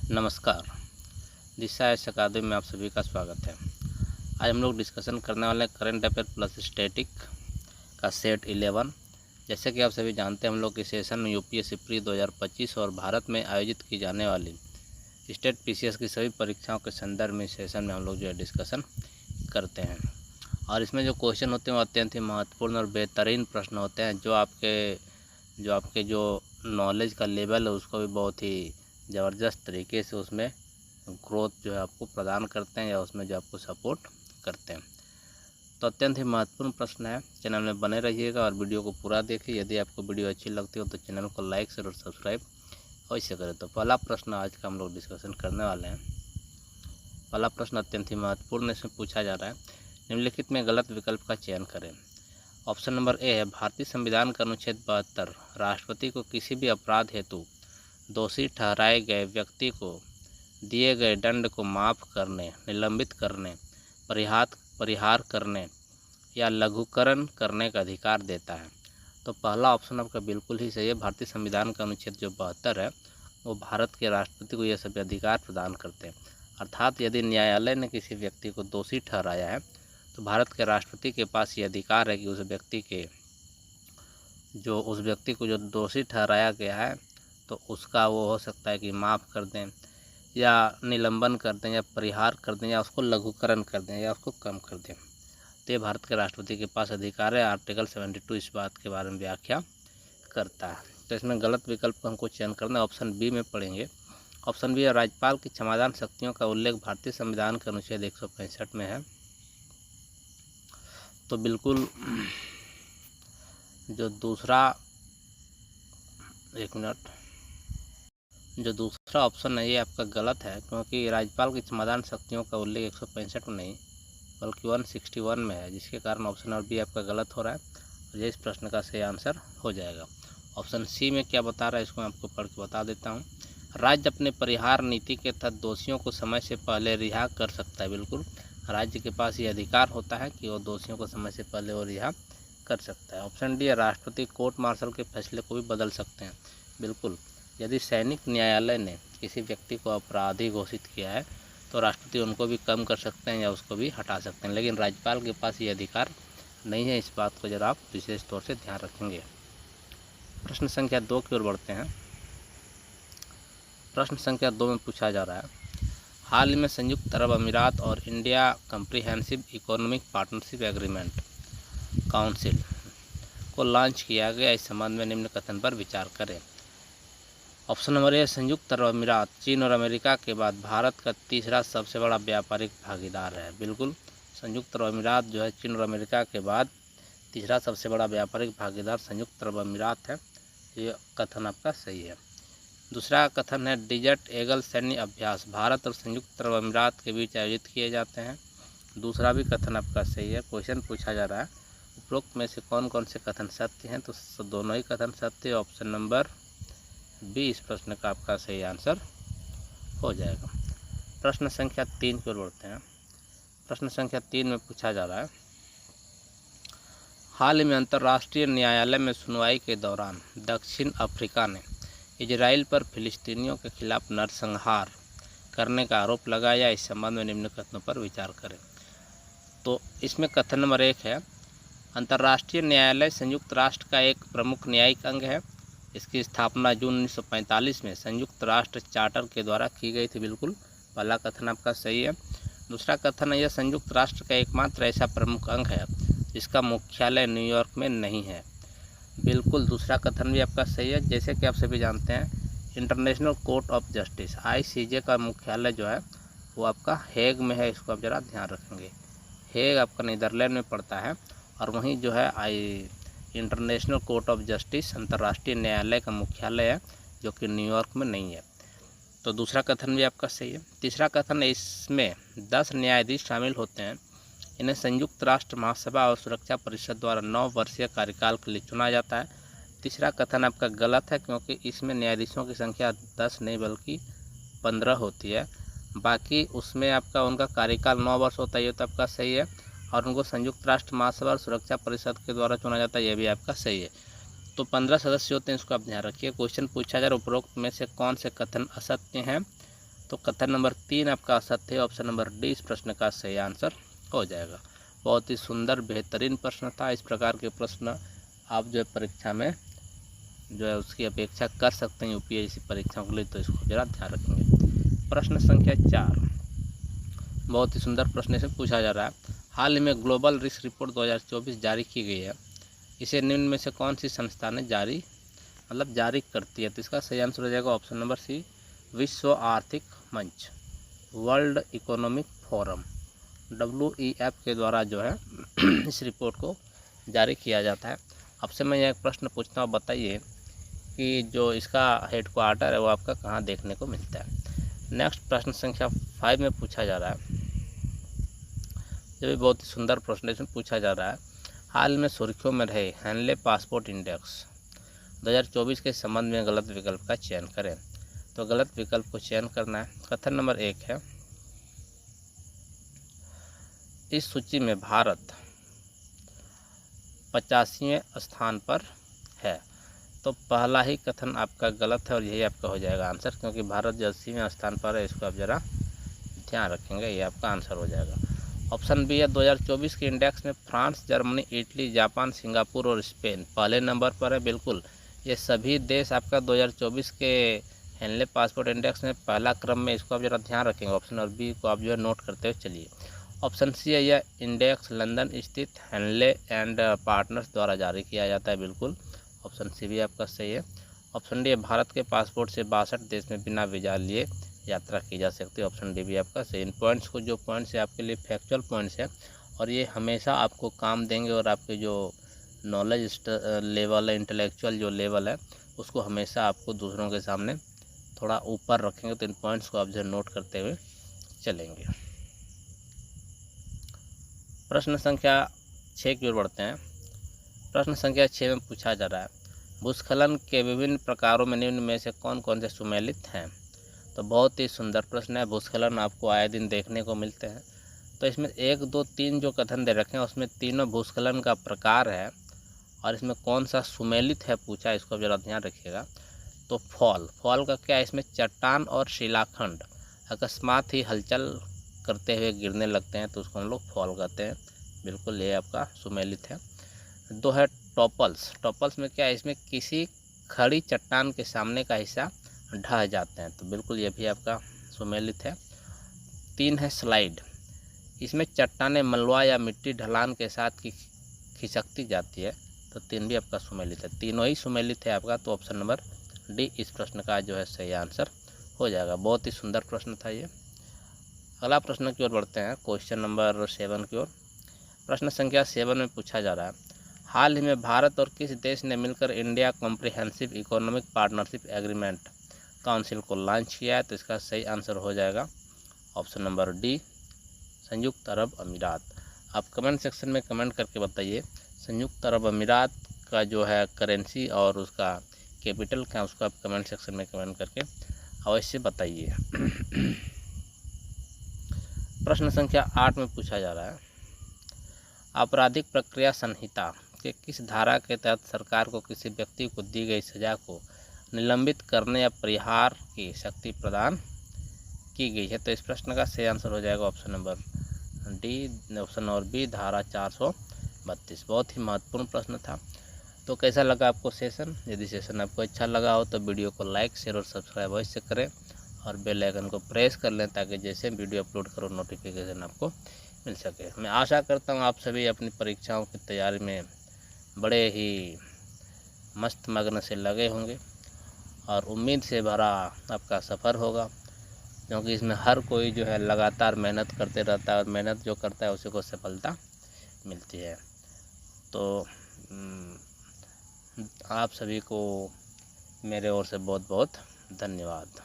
नमस्कार, दिशा एस अकादमी में आप सभी का स्वागत है। आज हम लोग डिस्कशन करने वाले हैं करंट अफेयर प्लस स्टैटिक का सेट 11। जैसे कि आप सभी जानते हैं, हम लोग के सेशन में यूपीएससी प्री 2025 और भारत में आयोजित की जाने वाली स्टेट पीसीएस की सभी परीक्षाओं के संदर्भ में सेशन में हम लोग जो है डिस्कशन करते हैं। और इसमें जो क्वेश्चन होते हैं वो अत्यंत ही महत्वपूर्ण और बेहतरीन प्रश्न होते हैं, जो आपके जो नॉलेज का लेवल है उसको भी बहुत ही ज़बरदस्त तरीके से उसमें ग्रोथ जो है आपको प्रदान करते हैं या उसमें जो आपको सपोर्ट करते हैं। तो अत्यंत ही महत्वपूर्ण प्रश्न है। चैनल में बने रहिएगा और वीडियो को पूरा देखिए। यदि आपको वीडियो अच्छी लगती हो तो चैनल को लाइक शेयर और सब्सक्राइब अवश्य करें। तो पहला प्रश्न आज का हम लोग डिस्कशन करने वाले हैं। पहला प्रश्न अत्यंत ही महत्वपूर्ण इसमें पूछा जा रहा है, निम्नलिखित में गलत विकल्प का चयन करें। ऑप्शन नंबर ए है, भारतीय संविधान का अनुच्छेद 72 राष्ट्रपति को किसी भी अपराध हेतु दोषी ठहराए गए व्यक्ति को दिए गए दंड को माफ़ करने, निलंबित करने, परिहार करने या लघुकरण करने का अधिकार देता है। तो पहला ऑप्शन आपका बिल्कुल ही सही है। भारतीय संविधान का अनुच्छेद जो 72 है वो भारत के राष्ट्रपति को यह सभी अधिकार प्रदान करते हैं। अर्थात यदि न्यायालय ने किसी व्यक्ति को दोषी ठहराया है तो भारत के राष्ट्रपति के पास ये अधिकार है कि उस व्यक्ति को जो दोषी ठहराया गया है तो उसका वो हो सकता है कि माफ़ कर दें या निलंबन कर दें या परिहार कर दें या उसको लघुकरण कर दें या उसको कम कर दें। तो ये भारत के राष्ट्रपति के पास अधिकार है। आर्टिकल 72 इस बात के बारे में व्याख्या करता है। तो इसमें गलत विकल्प को हमको चयन करना है। ऑप्शन बी में पढ़ेंगे। ऑप्शन बी है, राज्यपाल की क्षमादान शक्तियों का उल्लेख भारतीय संविधान के अनुच्छेद 165 में है। तो बिल्कुल जो दूसरा ऑप्शन है ये आपका गलत है, क्योंकि राज्यपाल की क्षमादान शक्तियों का उल्लेख 165 में नहीं बल्कि 161 में है, जिसके कारण ऑप्शन नंबर बी आपका गलत हो रहा है और ये इस प्रश्न का सही आंसर हो जाएगा। ऑप्शन सी में क्या बता रहा है इसको मैं आपको पढ़ के बता देता हूँ। राज्य अपने परिहार नीति के तहत दोषियों को समय से पहले रिहा कर सकता है। बिल्कुल, राज्य के पास ये अधिकार होता है कि वो दोषियों को समय से पहले वो रिहा कर सकता है। ऑप्शन डी है, राष्ट्रपति कोर्ट मार्शल के फैसले को भी बदल सकते हैं। बिल्कुल, यदि सैनिक न्यायालय ने किसी व्यक्ति को अपराधी घोषित किया है तो राष्ट्रपति उनको भी कम कर सकते हैं या उसको भी हटा सकते हैं, लेकिन राज्यपाल के पास ये अधिकार नहीं है। इस बात को जरा आप विशेष तौर से ध्यान रखेंगे। प्रश्न संख्या 2 की ओर बढ़ते हैं। प्रश्न संख्या 2 में पूछा जा रहा है, हाल ही में संयुक्त अरब अमीरात और India comprehensive economic partnership agreement council को लॉन्च किया गया। इस संबंध में निम्न कथन पर विचार करें। ऑप्शन नंबर ए, संयुक्त अरब अमीरात चीन और अमेरिका के बाद भारत का तीसरा सबसे बड़ा व्यापारिक भागीदार है। बिल्कुल, संयुक्त अरब अमीरात जो है चीन और अमेरिका के बाद तीसरा सबसे बड़ा व्यापारिक भागीदार संयुक्त अरब अमीरात है। ये कथन आपका सही है। दूसरा कथन है, डिजर्ट ईगल सैन्य अभ्यास भारत और संयुक्त अरब अमीरात के बीच आयोजित किए जाते हैं। दूसरा भी कथन आपका सही है। क्वेश्चन पूछा जा रहा है, उपरोक्त में से कौन कौन से कथन सत्य हैं? तो दोनों ही कथन सत्य है। ऑप्शन नंबर बी इस प्रश्न का आपका सही आंसर हो जाएगा। प्रश्न संख्या 3 की ओर बढ़ते हैं। प्रश्न संख्या 3 में पूछा जा रहा है, हाल ही में अंतर्राष्ट्रीय न्यायालय में सुनवाई के दौरान दक्षिण अफ्रीका ने इजराइल पर फिलिस्तीनियों के खिलाफ नरसंहार करने का आरोप लगाया। इस संबंध में निम्न कथनों पर विचार करें। तो इसमें कथन नंबर 1 है, अंतर्राष्ट्रीय न्यायालय संयुक्त राष्ट्र का एक प्रमुख न्यायिक अंग है। इसकी स्थापना जून 1945 में संयुक्त राष्ट्र चार्टर के द्वारा की गई थी। बिल्कुल, पहला कथन आपका सही है। दूसरा कथन है, यह संयुक्त राष्ट्र का एकमात्र ऐसा प्रमुख अंग है जिसका मुख्यालय न्यूयॉर्क में नहीं है। बिल्कुल, दूसरा कथन भी आपका सही है। जैसे कि आप सभी जानते हैं, international court of justice ICJ का मुख्यालय जो है वो आपका हेग में है। इसको आप ज़रा ध्यान रखेंगे। हेग आपका नीदरलैंड में पड़ता है और वहीं जो है इंटरनेशनल कोर्ट ऑफ जस्टिस अंतर्राष्ट्रीय न्यायालय का मुख्यालय है, जो कि न्यूयॉर्क में नहीं है। तो दूसरा कथन भी आपका सही है। तीसरा कथन है, इसमें 10 न्यायाधीश शामिल होते हैं। इन्हें संयुक्त राष्ट्र महासभा और सुरक्षा परिषद द्वारा 9 वर्षीय कार्यकाल के लिए चुना जाता है। तीसरा कथन आपका गलत है, क्योंकि इसमें न्यायाधीशों की संख्या 10 नहीं बल्कि 15 होती है। बाकी उसमें आपका उनका कार्यकाल 9 वर्ष होता है, ये तो आपका सही है। और उनको संयुक्त राष्ट्र महासभा और सुरक्षा परिषद के द्वारा चुना जाता है, ये भी आपका सही है। तो 15 सदस्य होते हैं, इसको आप ध्यान रखिए। क्वेश्चन पूछा जा रहा है, उपरोक्त में से कौन से कथन असत्य हैं? तो कथन नंबर 3 आपका असत्य है। ऑप्शन नंबर डी इस प्रश्न का सही आंसर हो जाएगा। बहुत ही सुंदर बेहतरीन प्रश्न था। इस प्रकार के प्रश्न आप जो है परीक्षा में जो है उसकी अपेक्षा कर सकते हैं यूपीएससी परीक्षाओं के लिए, तो इसको जरा ध्यान रखेंगे। प्रश्न संख्या 4 बहुत ही सुंदर प्रश्न से पूछा जा रहा है। हाल ही में ग्लोबल रिस्क रिपोर्ट 2024 जारी की गई है। इसे निम्न में से कौन सी संस्था ने जारी करती है? तो इसका सही आंसर हो जाएगा ऑप्शन नंबर सी विश्व आर्थिक मंच, वर्ल्ड इकोनॉमिक फोरम, WEF के द्वारा जो है इस रिपोर्ट को जारी किया जाता है। आपसे मैं एक प्रश्न पूछता हूँ, बताइए कि जो इसका हेडक्वार्टर है वो आपका कहाँ देखने को मिलता है? नेक्स्ट प्रश्न संख्या 5 में पूछा जा रहा है। ये भी बहुत ही सुंदर प्रश्न इसमें पूछा जा रहा है। हाल में सुर्खियों में रहे हेनले पासपोर्ट इंडेक्स 2024 के संबंध में गलत विकल्प का चयन करें। तो गलत विकल्प को चयन करना है। कथन नंबर 1 है, इस सूची में भारत 85वें स्थान पर है। तो पहला ही कथन आपका गलत है और यही आपका हो जाएगा आंसर, क्योंकि भारत जो 80वें स्थान पर है, इसको आप ज़रा ध्यान रखेंगे, ये आपका आंसर हो जाएगा। ऑप्शन बी है 2024 के इंडेक्स में France, Germany, Italy, Japan, Singapore और स्पेन पहले नंबर पर है। बिल्कुल, ये सभी देश आपका 2024 के हेनले पासपोर्ट इंडेक्स में पहला क्रम में, इसको आप ज़रा ध्यान रखेंगे। ऑप्शन और बी को आप जो है नोट करते हुए चलिए। ऑप्शन सी है, यह इंडेक्स लंदन स्थित हेनले एंड पार्टनर्स द्वारा जारी किया जाता है। बिल्कुल, ऑप्शन सी भी आपका सही है। ऑप्शन डी है, भारत के पासपोर्ट से 62 देश में बिना वीज़ा लिए यात्रा की जा सकती है। ऑप्शन डी भी आपका सही। इन पॉइंट्स को, जो पॉइंट्स है आपके लिए फैक्चुअल पॉइंट्स है और ये हमेशा आपको काम देंगे और आपके जो नॉलेज लेवल है, इंटेलेक्चुअल जो लेवल है, उसको हमेशा आपको दूसरों के सामने थोड़ा ऊपर रखेंगे। तो इन पॉइंट्स को आप जो नोट करते हुए चलेंगे। प्रश्न संख्या 6 की ओर बढ़ते हैं। प्रश्न संख्या 6 में पूछा जा रहा है, भूस्खलन के विभिन्न प्रकारों में निम्न में से कौन कौन से सुमेलित हैं? तो बहुत ही सुंदर प्रश्न है। भूस्खलन आपको आए दिन देखने को मिलते हैं। तो इसमें 1, 2, 3 जो कथन दे रखे हैं उसमें तीनों भूस्खलन का प्रकार है और इसमें कौन सा सुमेलित है पूछा, इसको जरा ध्यान रखिएगा। तो फॉल का क्या है, इसमें चट्टान और शिलाखंड अकस्मात ही हलचल करते हुए गिरने लगते हैं, तो उसको हम लोग फॉल कहते हैं। बिल्कुल, ये आपका सुमेलित है। 2 है टॉपल्स में क्या है, इसमें किसी खड़ी चट्टान के सामने का हिस्सा ढह जाते हैं, तो बिल्कुल ये भी आपका सुमेलित है। 3 है स्लाइड, इसमें चट्टानें मलबा या मिट्टी ढलान के साथ खिसकती जाती है, तो 3 भी आपका सुमेलित है। तीनों ही सुमेलित है आपका, तो ऑप्शन नंबर डी इस प्रश्न का जो है सही आंसर हो जाएगा। बहुत ही सुंदर प्रश्न था ये। अगला प्रश्न की ओर बढ़ते हैं, क्वेश्चन नंबर 7 की ओर। प्रश्न संख्या 7 में पूछा जा रहा है, हाल ही में भारत और किस देश ने मिलकर India comprehensive economic partnership agreement council को लॉन्च किया है? तो इसका सही आंसर हो जाएगा ऑप्शन नंबर डी संयुक्त अरब अमीरात। आप कमेंट सेक्शन में कमेंट करके बताइए संयुक्त अरब अमीरात का जो है करेंसी और उसका कैपिटल क्या, उसको आप कमेंट सेक्शन में कमेंट करके अवश्य बताइए। प्रश्न संख्या 8 में पूछा जा रहा है, आपराधिक प्रक्रिया संहिता के किस धारा के तहत सरकार को किसी व्यक्ति को दी गई सजा को निलंबित करने या परिहार की शक्ति प्रदान की गई है? तो इस प्रश्न का सही आंसर हो जाएगा ऑप्शन नंबर डी, ऑप्शन और बी धारा 432। बहुत ही महत्वपूर्ण प्रश्न था। तो कैसा लगा आपको सेशन? यदि सेशन आपको अच्छा लगा हो तो वीडियो को लाइक, शेयर और सब्सक्राइब अवश्य करें और बेल आइकन को प्रेस कर लें, ताकि जैसे वीडियो अपलोड करो नोटिफिकेशन आपको मिल सके। मैं आशा करता हूँ आप सभी अपनी परीक्षाओं की तैयारी में बड़े ही मस्त मग्न से लगे होंगे और उम्मीद से भरा आपका सफ़र होगा, क्योंकि इसमें हर कोई जो है लगातार मेहनत करते रहता है और मेहनत जो करता है उसी को सफलता मिलती है। तो आप सभी को मेरे ओर से बहुत बहुत धन्यवाद।